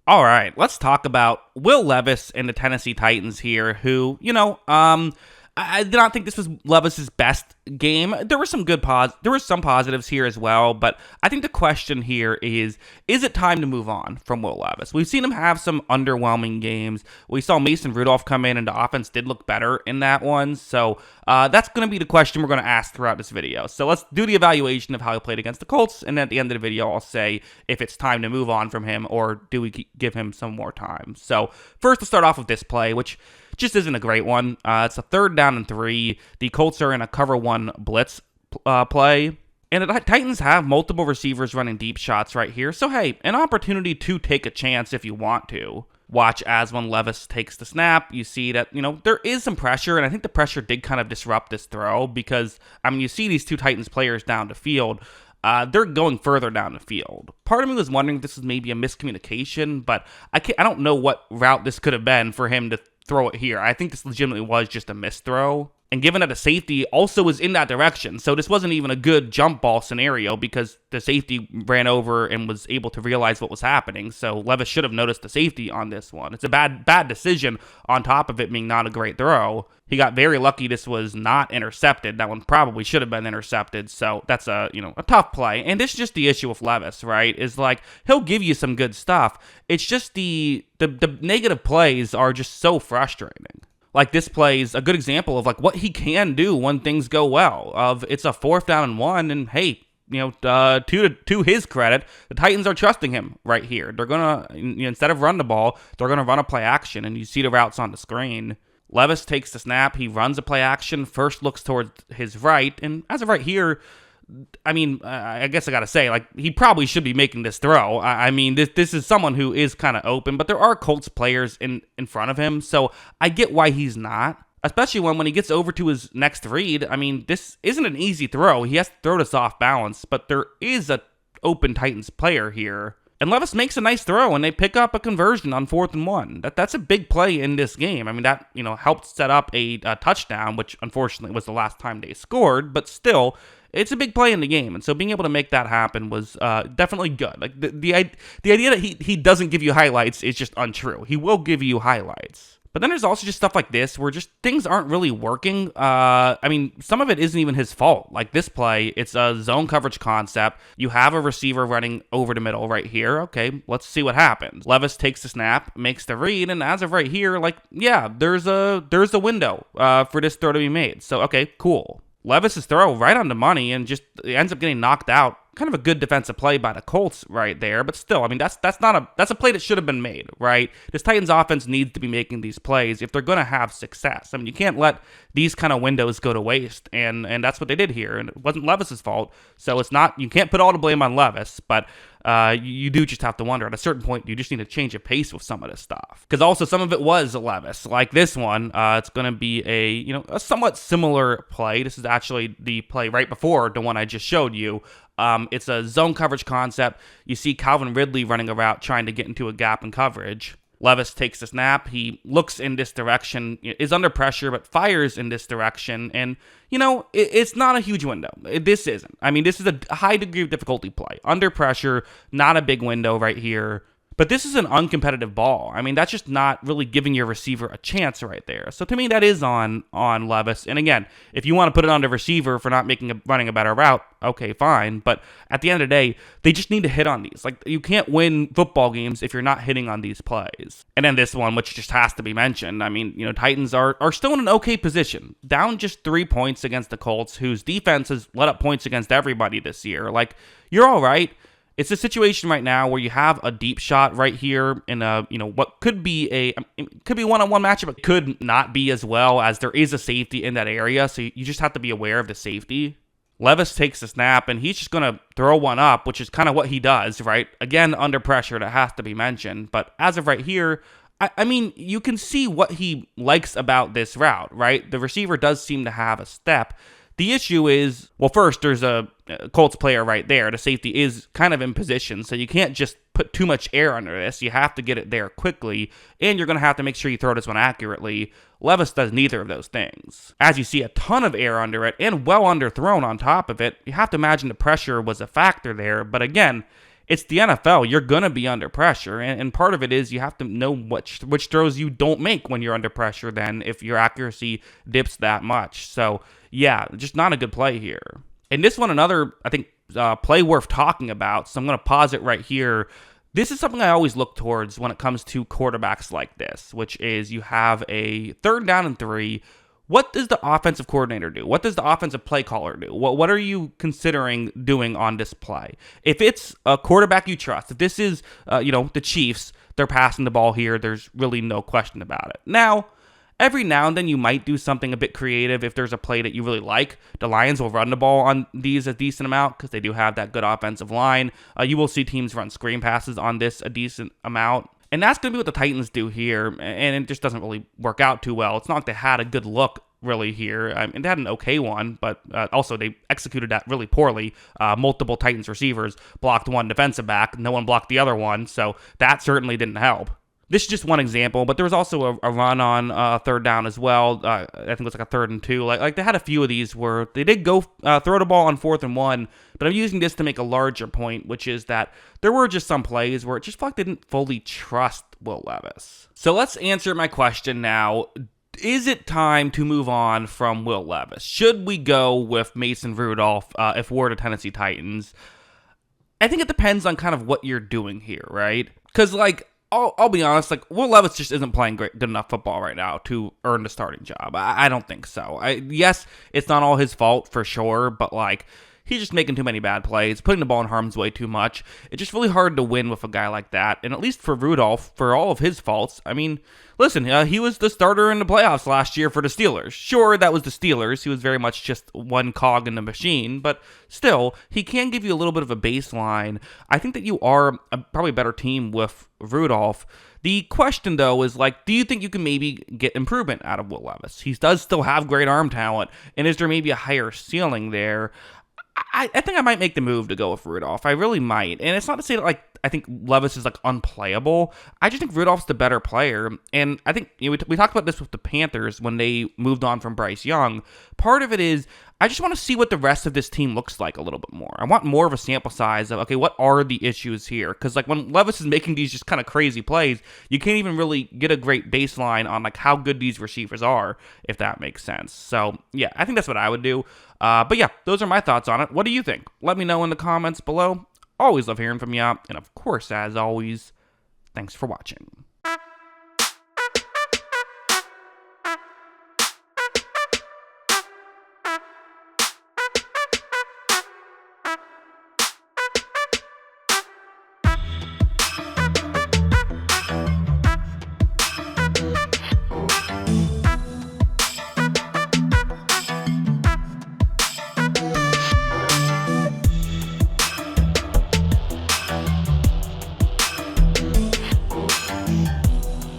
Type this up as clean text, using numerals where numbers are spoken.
All right, let's talk about Will Levis and the Tennessee Titans here, who, I did not think this was Levis's best game. There were some there were some positives here as well, but I think the question here is it time to move on from Will Levis? We've seen him have some underwhelming games. We saw Mason Rudolph come in, and the offense did look better in that one, so that's going to be the question we're going to ask throughout this video. So let's do the evaluation of how he played against the Colts, and at the end of the video, I'll say if it's time to move on from him, or do we give him some more time. So first, let's start off with this play, which just isn't a great one. It's a 3rd down and 3. The Colts are in a cover 1 blitz play. And the Titans have multiple receivers running deep shots right here. So, hey, an opportunity to take a chance if you want to. Watch as when Levis takes the snap, you see that, there is some pressure. And I think the pressure did kind of disrupt this throw because, you see these two Titans players down the field. They're going further down the field. Part of me was wondering if this was maybe a miscommunication, but I don't know what route this could have been for him to throw it here. I think this legitimately was just a missed throw. And given that the safety also was in that direction, so this wasn't even a good jump ball scenario because the safety ran over and was able to realize what was happening. So Levis should have noticed the safety on this one. It's a bad decision on top of it being not a great throw. He got very lucky this was not intercepted. That one probably should have been intercepted. So that's a tough play. And this is just the issue with Levis, right? Is like he'll give you some good stuff. It's just the negative plays are just so frustrating. Like this play is a good example of like what he can do when things go well. It's a 4th down and 1, and hey, to his credit, the Titans are trusting him right here. They're gonna instead of run the ball, they're gonna run a play action, and you see the routes on the screen. Levis takes the snap, he runs a play action, first looks towards his right, and as of right here, I guess I gotta say, like, he probably should be making this throw. This is someone who is kind of open, but there are Colts players in front of him, so I get why he's not. Especially when he gets over to his next read, this isn't an easy throw. He has to throw this off balance, but there is a open Titans player here. And Levis makes a nice throw, and they pick up a conversion on 4th and 1. That's a big play in this game. That helped set up a touchdown, which unfortunately was the last time they scored, but still, it's a big play in the game, and so being able to make that happen was definitely good. Like the idea that he doesn't give you highlights is just untrue. He will give you highlights. But then there's also just stuff like this where just things aren't really working. Some of it isn't even his fault. Like this play, it's a zone coverage concept. You have a receiver running over the middle right here. Okay, let's see what happens. Levis takes the snap, makes the read, and as of right here, there's a window for this throw to be made. So, okay, cool. Levis's throw right on the money and just ends up getting knocked out. Kind of a good defensive play by the Colts right there, but still, that's a play that should have been made, right? This Titans offense needs to be making these plays if they're going to have success. You can't let these kind of windows go to waste, and that's what they did here, and it wasn't Levis's fault, so you can't put all the blame on Levis, but you do just have to wonder, at a certain point, you just need to change of pace with some of this stuff. Because also, some of it was Levis. Like this one, it's going to be a somewhat similar play. This is actually the play right before the one I just showed you. It's a zone coverage concept. You see Calvin Ridley running a route trying to get into a gap in coverage. Levis takes the snap. He looks in this direction, is under pressure, but fires in this direction. And, it's not a huge window. This isn't. This is a high degree of difficulty play. Under pressure, not a big window right here. But this is an uncompetitive ball. That's just not really giving your receiver a chance right there. So to me, that is on Levis. And again, if you want to put it on the receiver for not running a better route, okay, fine. But at the end of the day, they just need to hit on these. Like, you can't win football games if you're not hitting on these plays. And then this one, which just has to be mentioned. Titans are still in an okay position. Down just 3 points against the Colts, whose defense has let up points against everybody this year. Like, you're all right. It's a situation right now where you have a deep shot right here in what could be one-on-one matchup, but could not be as well, as there is a safety in that area. So you just have to be aware of the safety. Levis takes the snap, and he's just going to throw one up, which is kind of what he does, right? Again, under pressure, that has to be mentioned. But as of right here, you can see what he likes about this route, right? The receiver does seem to have a step. The issue is, well, first, there's a Colts player right there. The safety is kind of in position, so you can't just put too much air under this. You have to get it there quickly, and you're going to have to make sure you throw this one accurately. Levis does neither of those things. As you see a ton of air under it, and well underthrown on top of it, you have to imagine the pressure was a factor there, but again, it's the NFL. You're going to be under pressure. And part of it is you have to know which throws you don't make when you're under pressure then if your accuracy dips that much. So, yeah, just not a good play here. And this one, another, I think, play worth talking about. So I'm going to pause it right here. This is something I always look towards when it comes to quarterbacks like this, which is you have a 3rd down and 3. What does the offensive coordinator do? What does the offensive play caller do? What are you considering doing on this play? If it's a quarterback you trust, if this is, the Chiefs, they're passing the ball here, there's really no question about it. Now, every now and then you might do something a bit creative if there's a play that you really like. The Lions will run the ball on these a decent amount because they do have that good offensive line. You will see teams run screen passes on this a decent amount. And that's going to be what the Titans do here, and it just doesn't really work out too well. It's not like they had a good look really here. I mean, they had an okay one, but also they executed that really poorly. Multiple Titans receivers blocked one defensive back. No one blocked the other one, so that certainly didn't help. This is just one example, but there was also a run on 3rd down as well. I think it was like a 3rd and 2. Like they had a few of these where they did go throw the ball on 4th and 1, but I'm using this to make a larger point, which is that there were just some plays where it just felt like they didn't fully trust Will Levis. So let's answer my question now. Is it time to move on from Will Levis? Should we go with Mason Rudolph if we're the Tennessee Titans? I think it depends on kind of what you're doing here, right? Because, I'll be honest, Will Levis just isn't playing good enough football right now to earn the starting job. I don't think so. Yes, it's not all his fault for sure, but he's just making too many bad plays, putting the ball in harm's way too much. It's just really hard to win with a guy like that. And at least for Rudolph, for all of his faults, I mean, listen, he was the starter in the playoffs last year for the Steelers. Sure, that was the Steelers. He was very much just one cog in the machine, but still, he can give you a little bit of a baseline. I think that you are probably a better team with Rudolph. The question, though, is do you think you can maybe get improvement out of Will Levis? He does still have great arm talent, and is there maybe a higher ceiling there? I think I might make the move to go with Rudolph. I really might. And it's not to say that, I think Levis is, unplayable. I just think Rudolph's the better player. And I think, we talked about this with the Panthers when they moved on from Bryce Young. Part of it is, I just want to see what the rest of this team looks like a little bit more. I want more of a sample size of, okay, what are the issues here? Because, when Levis is making these just kind of crazy plays, you can't even really get a great baseline on, how good these receivers are, if that makes sense. So, yeah, I think that's what I would do. But yeah, those are my thoughts on it. What do you think? Let me know in the comments below. Always love hearing from you. And of course, as always, thanks for watching.